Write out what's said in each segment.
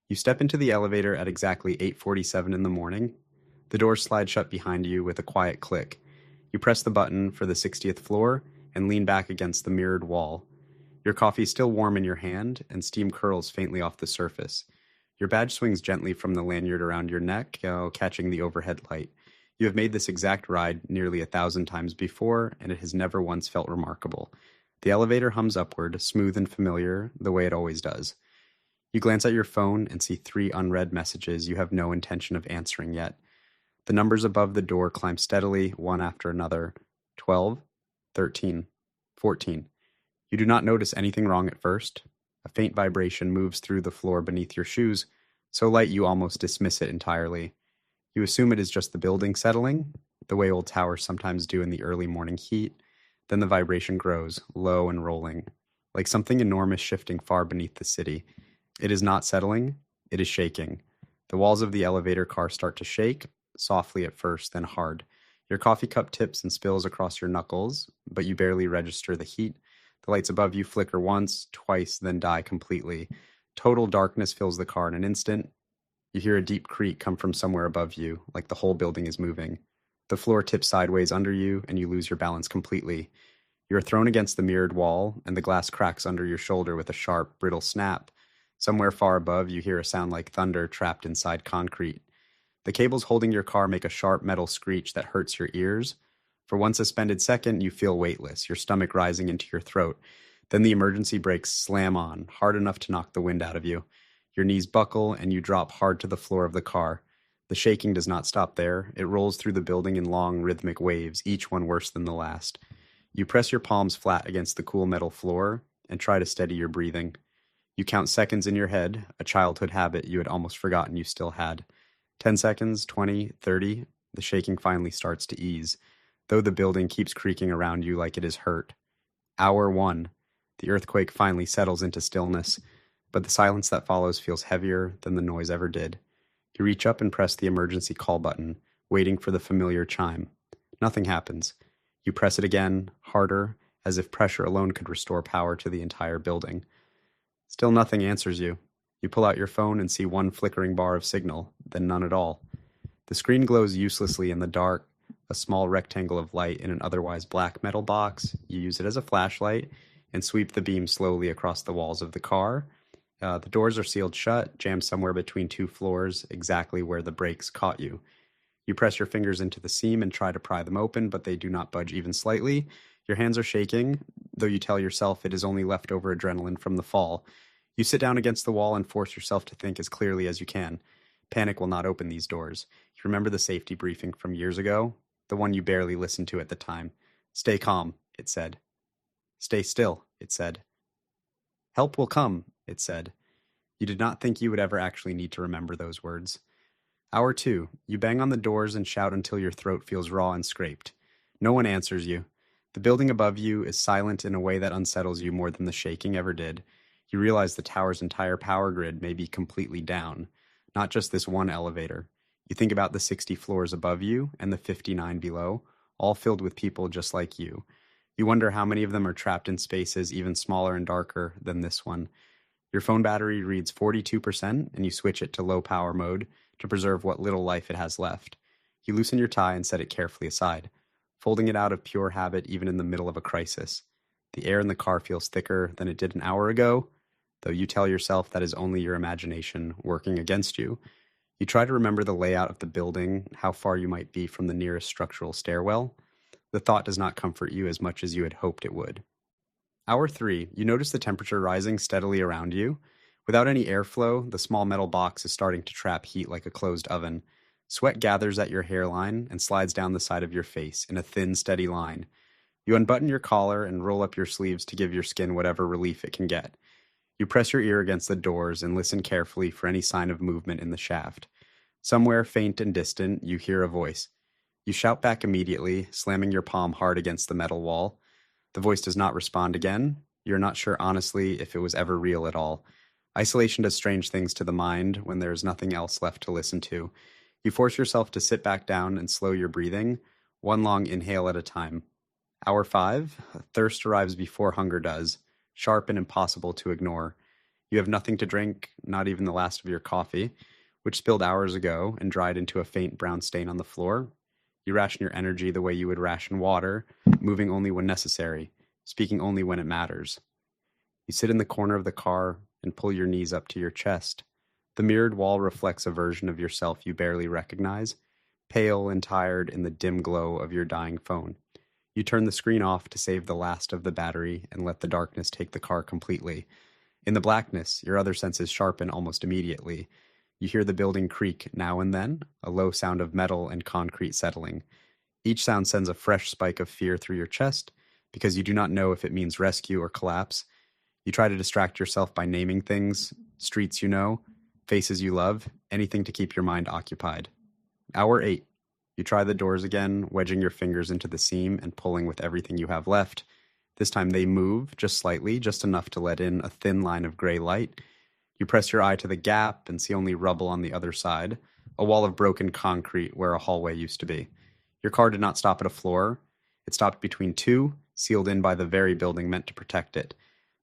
You step into the elevator at exactly 8:47 in the morning. The doors slide shut behind you with a quiet click. You press the button for the 60th floor and lean back against the mirrored wall. Your coffee is still warm in your hand, and steam curls faintly off the surface. Your badge swings gently from the lanyard around your neck, catching the overhead light. You have made this exact ride nearly 1,000 times before, and it has never once felt remarkable. The elevator hums upward, smooth and familiar, the way it always does. You glance at your phone and see 3 unread messages you have no intention of answering yet. The numbers above the door climb steadily, one after another. 12, 13, 14. You do not notice anything wrong at first. A faint vibration moves through the floor beneath your shoes, so light you almost dismiss it entirely. You assume it is just the building settling, the way old towers sometimes do in the early morning heat. Then the vibration grows, low and rolling, like something enormous shifting far beneath the city. It is not settling, it is shaking. The walls of the elevator car start to shake, softly at first, then hard. Your coffee cup tips and spills across your knuckles, but you barely register the heat. The lights above you flicker once, twice, then die completely. Total darkness fills the car in an instant. You hear a deep creak come from somewhere above you, like the whole building is moving. The floor tips sideways under you, and you lose your balance completely. You are thrown against the mirrored wall, and the glass cracks under your shoulder with a sharp, brittle snap. Somewhere far above, you hear a sound like thunder trapped inside concrete. The cables holding your car make a sharp metal screech that hurts your ears. For one suspended second, you feel weightless, your stomach rising into your throat. Then the emergency brakes slam on, hard enough to knock the wind out of you. Your knees buckle, and you drop hard to the floor of the car. The shaking does not stop there. It rolls through the building in long, rhythmic waves, each one worse than the last. You press your palms flat against the cool metal floor and try to steady your breathing. You count seconds in your head, a childhood habit you had almost forgotten you still had. 10 seconds, 20, 30, the shaking finally starts to ease, though the building keeps creaking around you like it is hurt. Hour 1. The earthquake finally settles into stillness, but the silence that follows feels heavier than the noise ever did. You reach up and press the emergency call button, waiting for the familiar chime. Nothing happens. You press it again, harder, as if pressure alone could restore power to the entire building. Still nothing answers you. You pull out your phone and see one flickering bar of signal, then none at all. The screen glows uselessly in the dark, a small rectangle of light in an otherwise black metal box. You use it as a flashlight and sweep the beam slowly across the walls of the car. The doors are sealed shut, jammed somewhere between 2 floors, exactly where the brakes caught you. You press your fingers into the seam and try to pry them open, but they do not budge even slightly. Your hands are shaking, though you tell yourself it is only leftover adrenaline from the fall. You sit down against the wall and force yourself to think as clearly as you can. Panic will not open these doors. You remember the safety briefing from years ago? The one you barely listened to at the time. Stay calm, it said. Stay still, it said. Help will come, it said. You did not think you would ever actually need to remember those words. Hour 2. You bang on the doors and shout until your throat feels raw and scraped. No one answers you. The building above you is silent in a way that unsettles you more than the shaking ever did. You realize the tower's entire power grid may be completely down, not just this one elevator. You think about the 60 floors above you and the 59 below, all filled with people just like you. You wonder how many of them are trapped in spaces even smaller and darker than this one. Your phone battery reads 42%, and you switch it to low power mode to preserve what little life it has left. You loosen your tie and set it carefully aside, folding it out of pure habit even in the middle of a crisis. The air in the car feels thicker than it did an hour ago, though you tell yourself that is only your imagination working against you. You try to remember the layout of the building, how far you might be from the nearest structural stairwell. The thought does not comfort you as much as you had hoped it would. Hour 3, you notice the temperature rising steadily around you. Without any airflow, the small metal box is starting to trap heat like a closed oven. Sweat gathers at your hairline and slides down the side of your face in a thin, steady line. You unbutton your collar and roll up your sleeves to give your skin whatever relief it can get. You press your ear against the doors and listen carefully for any sign of movement in the shaft. Somewhere faint and distant, you hear a voice. You shout back immediately, slamming your palm hard against the metal wall. The voice does not respond again. You're not sure honestly if it was ever real at all. Isolation does strange things to the mind when there is nothing else left to listen to. You force yourself to sit back down and slow your breathing, one long inhale at a time. Hour 5, thirst arrives before hunger does, sharp and impossible to ignore. You have nothing to drink, not even the last of your coffee, which spilled hours ago and dried into a faint brown stain on the floor. You ration your energy the way you would ration water, moving only when necessary, speaking only when it matters. You sit in the corner of the car and pull your knees up to your chest. The mirrored wall reflects a version of yourself you barely recognize, pale and tired in the dim glow of your dying phone. You turn the screen off to save the last of the battery and let the darkness take the car completely. In the blackness, your other senses sharpen almost immediately. You hear the building creak now and then, a low sound of metal and concrete settling. Each sound sends a fresh spike of fear through your chest because you do not know if it means rescue or collapse. You try to distract yourself by naming things, streets you know, faces you love, anything to keep your mind occupied. Hour 8. You try the doors again, wedging your fingers into the seam and pulling with everything you have left. This time they move, just slightly, just enough to let in a thin line of gray light. You press your eye to the gap and see only rubble on the other side, a wall of broken concrete where a hallway used to be. Your car did not stop at a floor. It stopped between two, sealed in by the very building meant to protect it.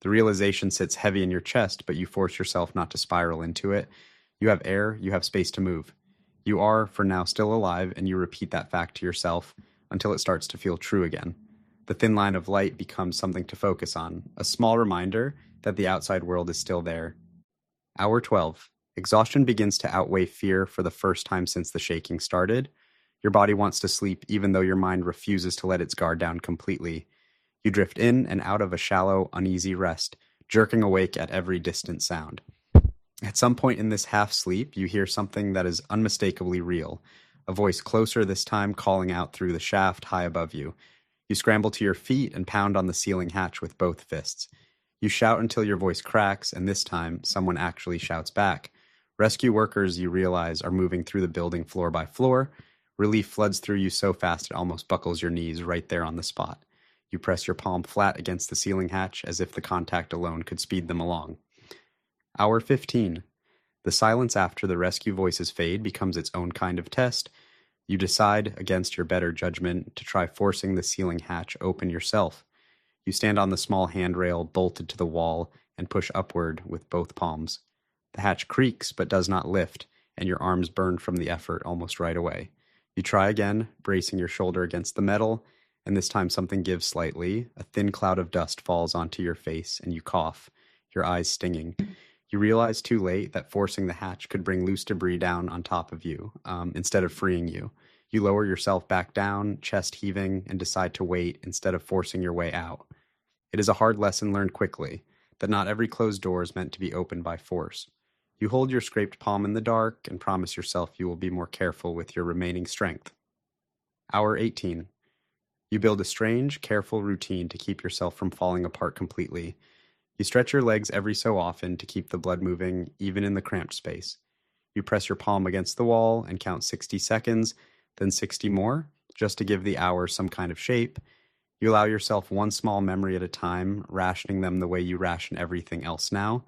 The realization sits heavy in your chest, but you force yourself not to spiral into it. You have air, you have space to move. You are, for now, still alive, and you repeat that fact to yourself until it starts to feel true again. The thin line of light becomes something to focus on, a small reminder that the outside world is still there. Hour 12. Exhaustion begins to outweigh fear for the first time since the shaking started. Your body wants to sleep even though your mind refuses to let its guard down completely. You drift in and out of a shallow, uneasy rest, jerking awake at every distant sound. At some point in this half-sleep, you hear something that is unmistakably real, a voice closer this time calling out through the shaft high above you. You scramble to your feet and pound on the ceiling hatch with both fists. You shout until your voice cracks, and this time, someone actually shouts back. Rescue workers, you realize, are moving through the building floor by floor. Relief floods through you so fast it almost buckles your knees right there on the spot. You press your palm flat against the ceiling hatch as if the contact alone could speed them along. Hour 15. The silence after the rescue voices fade becomes its own kind of test. You decide, against your better judgment, to try forcing the ceiling hatch open yourself. You stand on the small handrail bolted to the wall and push upward with both palms. The hatch creaks but does not lift, and your arms burn from the effort almost right away. You try again, bracing your shoulder against the metal, and this time something gives slightly. A thin cloud of dust falls onto your face, and you cough, your eyes stinging. You realize too late that forcing the hatch could bring loose debris down on top of you, instead of freeing you. You lower yourself back down, chest heaving, and decide to wait instead of forcing your way out. It is a hard lesson learned quickly, that not every closed door is meant to be opened by force. You hold your scraped palm in the dark and promise yourself you will be more careful with your remaining strength. Hour 18. You build a strange, careful routine to keep yourself from falling apart completely. You stretch your legs every so often to keep the blood moving, even in the cramped space. You press your palm against the wall and count 60 seconds, then 60 more, just to give the hour some kind of shape. You allow yourself one small memory at a time, rationing them the way you ration everything else now.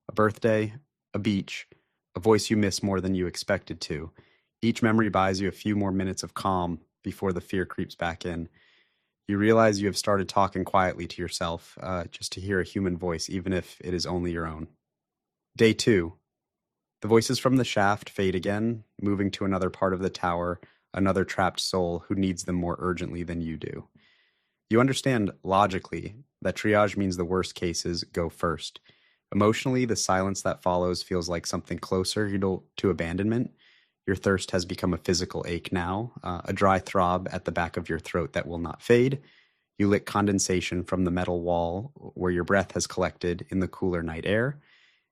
A birthday, a beach, a voice you miss more than you expected to. Each memory buys you a few more minutes of calm before the fear creeps back in. You realize you have started talking quietly to yourself, just to hear a human voice, even if it is only your own. Day 2. The voices from the shaft fade again, moving to another part of the tower, another trapped soul who needs them more urgently than you do. You understand, logically, that triage means the worst cases go first. Emotionally, the silence that follows feels like something closer to abandonment. Your thirst has become a physical ache now, a dry throb at the back of your throat that will not fade. You lick condensation from the metal wall where your breath has collected in the cooler night air.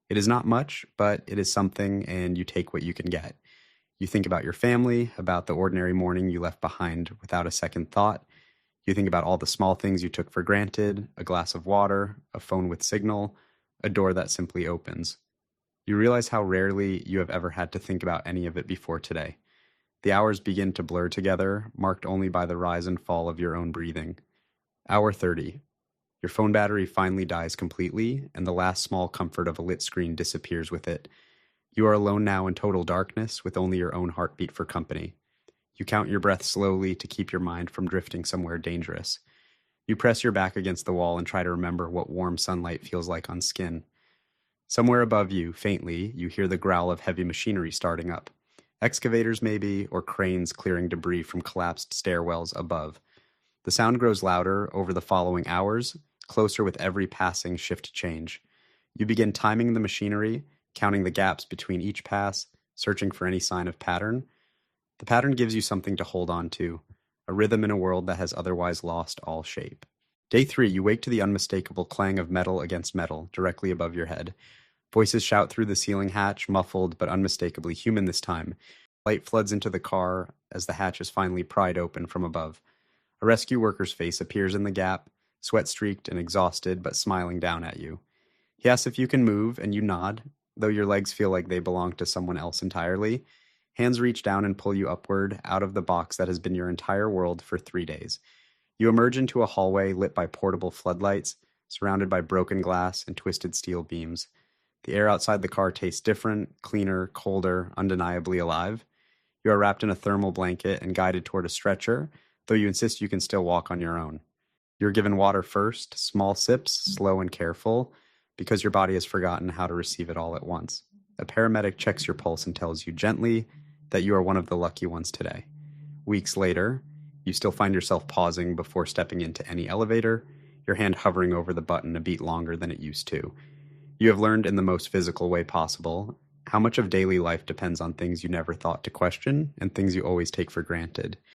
It is not much, but it is something, and you take what you can get. You think about your family, about the ordinary morning you left behind without a second thought. You think about all the small things you took for granted, a glass of water, a phone with signal, a door that simply opens. You realize how rarely you have ever had to think about any of it before today. The hours begin to blur together, marked only by the rise and fall of your own breathing. Hour 30. Your phone battery finally dies completely, and the last small comfort of a lit screen disappears with it. You are alone now in total darkness, with only your own heartbeat for company. You count your breath slowly to keep your mind from drifting somewhere dangerous. You press your back against the wall and try to remember what warm sunlight feels like on skin. Somewhere above you, faintly, you hear the growl of heavy machinery starting up. Excavators, maybe, or cranes clearing debris from collapsed stairwells above. The sound grows louder over the following hours, closer with every passing shift change. You begin timing the machinery, counting the gaps between each pass, searching for any sign of pattern. The pattern gives you something to hold on to, a rhythm in a world that has otherwise lost all shape. Day 3, you wake to the unmistakable clang of metal against metal directly above your head. Voices shout through the ceiling hatch, muffled but unmistakably human this time. Light floods into the car as the hatch is finally pried open from above. A rescue worker's face appears in the gap, sweat-streaked and exhausted but smiling down at you. He asks if you can move, and you nod, though your legs feel like they belong to someone else entirely. Hands reach down and pull you upward, out of the box that has been your entire world for 3 days. You emerge into a hallway lit by portable floodlights, surrounded by broken glass and twisted steel beams. The air outside the car tastes different, cleaner, colder, undeniably alive. You are wrapped in a thermal blanket and guided toward a stretcher, though you insist you can still walk on your own. You're given water first, small sips, slow and careful, because your body has forgotten how to receive it all at once. A paramedic checks your pulse and tells you gently that you are one of the lucky ones today. Weeks later, you still find yourself pausing before stepping into any elevator, your hand hovering over the button a beat longer than it used to. You have learned in the most physical way possible how much of daily life depends on things you never thought to question and things you always take for granted.